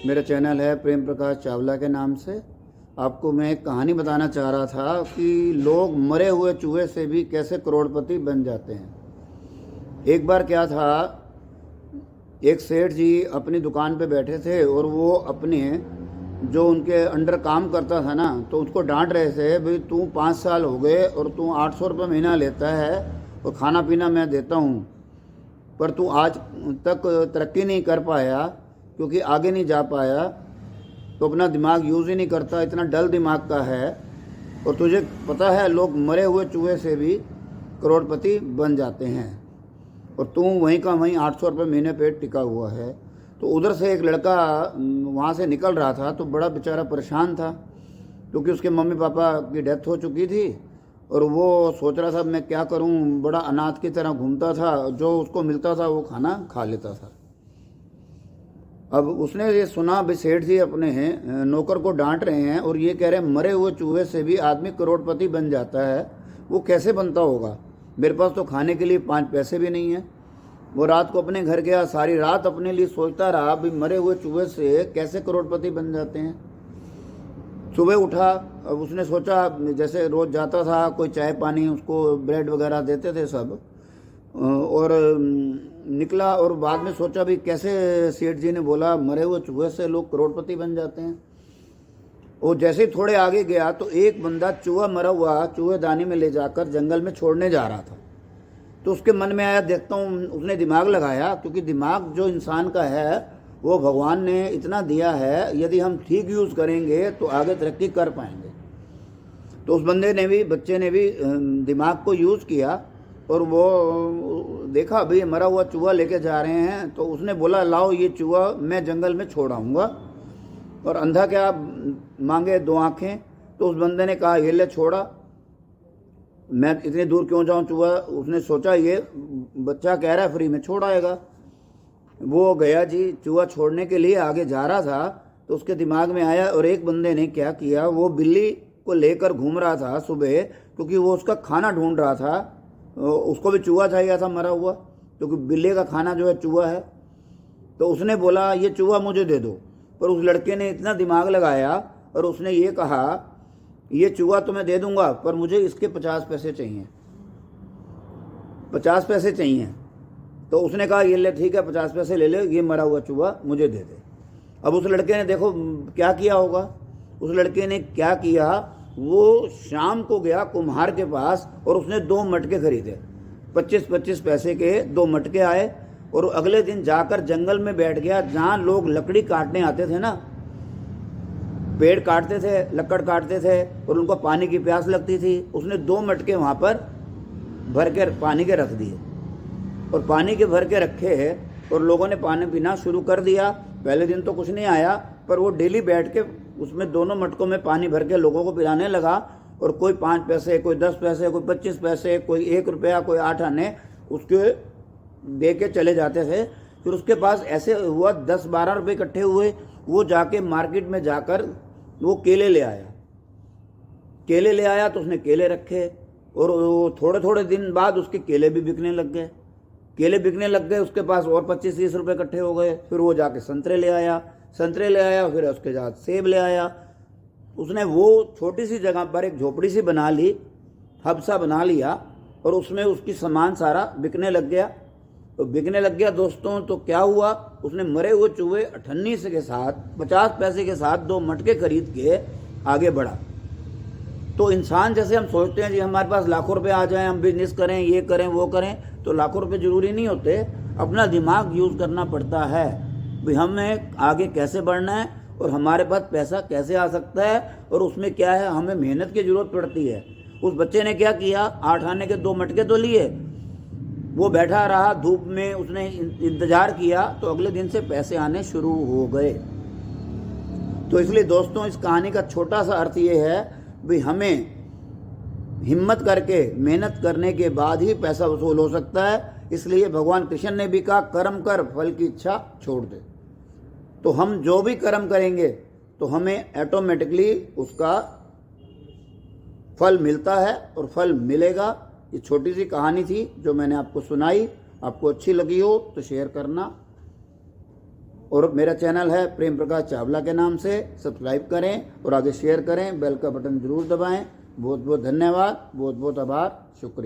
मेरा चैनल है प्रेम प्रकाश चावला के नाम से। आपको मैं एक कहानी बताना चाह रहा था कि लोग मरे हुए चूहे से भी कैसे करोड़पति बन जाते हैं। एक बार क्या था, एक सेठ जी अपनी दुकान पे बैठे थे और वो अपने जो उनके अंडर काम करता था ना, तो उसको डांट रहे थे, भाई तू 5 साल हो गए और तू 800 रुपये महीना लेता है और खाना पीना मैं देता हूँ, पर तू आज तक तरक्की नहीं कर पाया क्योंकि आगे नहीं जा पाया, तो अपना दिमाग यूज़ ही नहीं करता, इतना डल दिमाग का है। और तुझे पता है लोग मरे हुए चूहे से भी करोड़पति बन जाते हैं और तू वहीं का वहीं 800 रुपये महीने पे टिका हुआ है। तो उधर से एक लड़का वहाँ से निकल रहा था, तो बड़ा बेचारा परेशान था क्योंकि उसके मम्मी पापा की डेथ हो चुकी थी और वो सोच रहा था मैं क्या करूं, बड़ा अनाथ की तरह घूमता था, जो उसको मिलता था वो खाना खा लेता था। अब उसने ये सुना भाई सेठ जी अपने हैं नौकर को डांट रहे हैं और ये कह रहे हैं मरे हुए चूहे से भी आदमी करोड़पति बन जाता है, वो कैसे बनता होगा, मेरे पास तो खाने के लिए 5 पैसे भी नहीं है। वो रात को अपने घर गया, सारी रात अपने लिए सोचता रहा भाई मरे हुए चूहे से कैसे करोड़पति बन जाते हैं। सुबह उठा, अब उसने सोचा, जैसे रोज़ जाता था, कोई चाय पानी उसको ब्रेड वगैरह देते थे सब, और निकला और बाद में सोचा भी कैसे सेठ जी ने बोला मरे हुए चूहे से लोग करोड़पति बन जाते हैं। और जैसे ही थोड़े आगे गया तो एक बंदा चूहा मरा हुआ चूहेदानी में ले जाकर जंगल में छोड़ने जा रहा था। तो उसके मन में आया देखता हूँ, उसने दिमाग लगाया, क्योंकि दिमाग जो इंसान का है वो भगवान ने इतना दिया है, यदि हम ठीक यूज़ करेंगे तो आगे तरक्की कर पाएंगे। तो उस बंदे ने भी, बच्चे ने भी दिमाग को यूज़ किया और वो देखा भाई मरा हुआ चूहा लेके जा रहे हैं, तो उसने बोला लाओ ये चूहा मैं जंगल में छोड़ आऊँगा। और अंधा क्या मांगे 2 आँखें, तो उस बंदे ने कहा ये ले छोड़ा, मैं इतनी दूर क्यों जाऊँ चूहा। उसने सोचा ये बच्चा कह रहा है फ्री में छोड़ आएगा। वो गया जी, चूहा छोड़ने के लिए आगे जा रहा था तो उसके दिमाग में आया, और एक बंदे ने क्या किया, वो बिल्ली को लेकर घूम रहा था सुबह, क्योंकि वो उसका खाना ढूंढ रहा था, उसको भी चूहा चाहिए था मरा हुआ, क्योंकि बिल्ली का खाना जो है चूहा है। तो उसने बोला ये चूहा मुझे दे दो, पर उस लड़के ने इतना दिमाग लगाया और उसने ये कहा ये चूहा तो मैं दे दूंगा, पर मुझे इसके 50 पैसे चाहिए, 50 पैसे चाहिए। तो उसने कहा ये ले ठीक है 50 पैसे ले ले, ये मरा हुआ चूहा मुझे दे दे। अब उस लड़के ने देखो क्या किया होगा, उस लड़के ने क्या किया, वो शाम को गया कुम्हार के पास और उसने 2 मटके खरीदे, 25-25 पैसे के 2 मटके आए, और अगले दिन जाकर जंगल में बैठ गया जहाँ लोग लकड़ी काटने आते थे ना, पेड़ काटते थे, लकड़ काटते थे और उनको पानी की प्यास लगती थी। उसने 2 मटके वहाँ पर भर के पानी के रख दिए और पानी के भर के रखे और लोगों ने पानी पीना शुरू कर दिया। पहले दिन तो कुछ नहीं आया, पर वो डेली बैठ के उसमें दोनों मटकों में पानी भर के लोगों को पिलाने लगा, और कोई 5 पैसे, कोई 10 पैसे, कोई 25 पैसे, कोई 1 रुपया, कोई 8 आने उसके दे के चले जाते थे। फिर उसके पास ऐसे हुआ 10-12 रुपये इकट्ठे हुए, वो जाके मार्केट में जाकर वो केले ले आया। केले ले आया तो उसने केले रखे और थोड़े थोड़े दिन बाद उसके केले भी बिकने लग गए, केले बिकने लग गए, उसके पास और 25-30 रुपये इकट्ठे हो गए। फिर वो जाके संतरे ले आया, फिर उसके साथ सेब ले आया। उसने वो छोटी सी जगह पर एक झोपड़ी सी बना ली, हब सा बना लिया, और उसमें उसकी सामान सारा बिकने लग गया। तो बिकने लग गया दोस्तों, तो क्या हुआ, उसने मरे हुए चूहे 98 के साथ 50 पैसे के साथ 2 मटके खरीद के आगे बढ़ा। तो इंसान जैसे हम सोचते हैं जी हमारे पास लाखों रुपए आ जाएं, हम बिजनेस करें, ये करें, वो करें, तो लाखों रुपए ज़रूरी नहीं होते, अपना दिमाग यूज़ करना पड़ता है भाई हमें आगे कैसे बढ़ना है और हमारे पास पैसा कैसे आ सकता है, और उसमें क्या है हमें मेहनत की ज़रूरत पड़ती है। उस बच्चे ने क्या किया, 8 आने के 2 मटके तो लिए, वो बैठा रहा धूप में, उसने इंतज़ार किया, तो अगले दिन से पैसे आने शुरू हो गए। तो इसलिए दोस्तों इस कहानी का छोटा सा अर्थ ये है भाई हमें हिम्मत करके मेहनत करने के बाद ही पैसा वसूल हो सकता है। इसलिए भगवान कृष्ण ने भी कहा कर्म कर फल की इच्छा छोड़ दे। तो हम जो भी कर्म करेंगे तो हमें ऑटोमेटिकली उसका फल मिलता है और फल मिलेगा। ये छोटी सी कहानी थी जो मैंने आपको सुनाई, आपको अच्छी लगी हो तो शेयर करना। और मेरा चैनल है प्रेम प्रकाश चावला के नाम से, सब्सक्राइब करें और आगे शेयर करें, बेल का बटन ज़रूर दबाएं। बहुत बहुत धन्यवाद, बहुत बहुत आभार, शुक्रिया।